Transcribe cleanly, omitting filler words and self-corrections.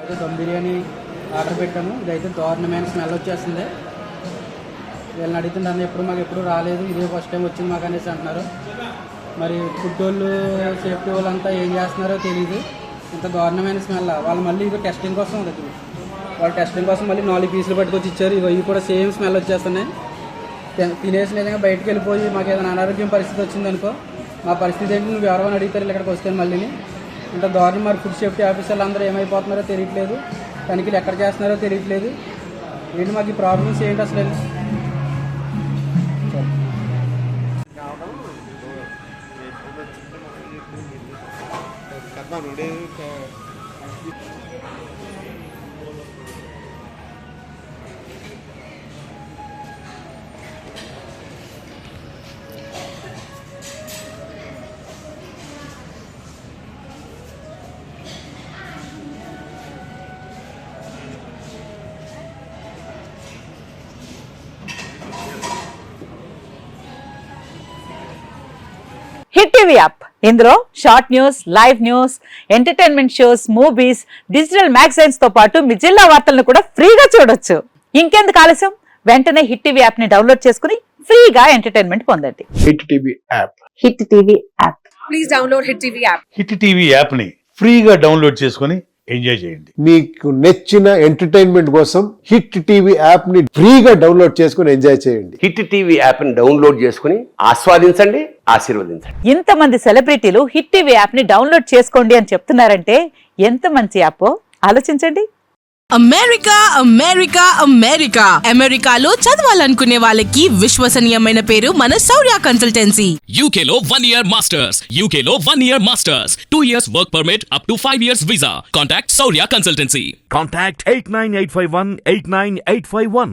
అయితే దమ్ బిర్యానీ ఆర్డర్ పెట్టాము. ఇదైతే దారుణమైన స్మెల్ వచ్చేస్తుంది. వీళ్ళని అడుగుతుంటాను, మాకు ఎప్పుడు రాలేదు, ఇదే ఫస్ట్ టైం వచ్చింది మాకు అనేసి అంటున్నారు. మరి ఫుడ్ వాళ్ళు సేఫ్టీ వాళ్ళంతా ఏం చేస్తున్నారో తెలియదు. ఇంత దారుణమైన స్మెల్. వాళ్ళు మళ్ళీ ఇది టెస్టింగ్ కోసం దగ్గర వాళ్ళు టెస్టింగ్ కోసం మళ్ళీ 4 పీసులు పట్టుకొచ్చి ఇచ్చారు. ఇవి కూడా సేమ్ స్మెల్ వచ్చేస్తున్నాయి. తినేసిన విధంగా బయటకు వెళ్ళిపోయి మాకు ఏదైనా అనారోగ్యం పరిస్థితి వచ్చిందనుకో, మా పరిస్థితి ఏంటి, నువ్వు ఎవరైనా అడుగుతారు ఇక్కడికి వస్తే మళ్ళీ ఇంత దారుణం. మరి ఫుడ్ సేఫ్టీ ఆఫీసర్లు అందరూ ఏమైపోతున్నారో తెలియట్లేదు, తనిఖీలు ఎక్కడ చేస్తున్నారో తెలియట్లేదు. ఏంటి మాకు ఈ ప్రాబ్లమ్స్ ఏంటి అసలు? హిట్ టీవీ యాప్ ఇందులో short news, live news, entertainment shows, movies, digital magazines తో పాటు మీ జిల్లా వార్తలను కూడా ఫ్రీగా చూడొచ్చు. ఇంకెందుకు ఆలస్యం, వెంటనే హిట్ టీవీ యాప్ ని డౌన్లోడ్ చేసుకుని ఫ్రీగా ఎంటర్టైన్మెంట్ పొందండి. Hit TV app. Hit TV app. Please download hit TV app. Hit TV app ని ఫ్రీగా డౌన్లోడ్ చేసుకుని ఎంజాయ్ చేయండి. మీకు నచ్చిన ఎంటర్టైన్మెంట్ కోసం హిట్ టీవీ యాప్ ని ఫ్రీగా డౌన్లోడ్ చేసుకుని ఎంజాయ్ చేయండి. హిట్ టీవీ యాప్ ని డౌన్లోడ్ చేసుకుని ఆస్వాదించండి, ఆశీర్వదించండి. ఇంతమంది సెలబ్రిటీలు హిట్ టీవీ యాప్ ని డౌన్లోడ్ చేసుకోండి అని చెప్తున్నారంటే ఎంత మంచి యాప్ ఆలోచించండి. అమెరికా అమెరికా అమెరికా అమెరికాలో చదవాలనుకునే వాళ్ళకి విశ్వసనీయమైన పేరు మన శౌర్య కన్సల్టెన్సీ. UK లో 1 year masters. UK లో 1 year masters. 2 years work permit up to 5 years visa. Contact Saurya Consultancy. Contact 89851 89851.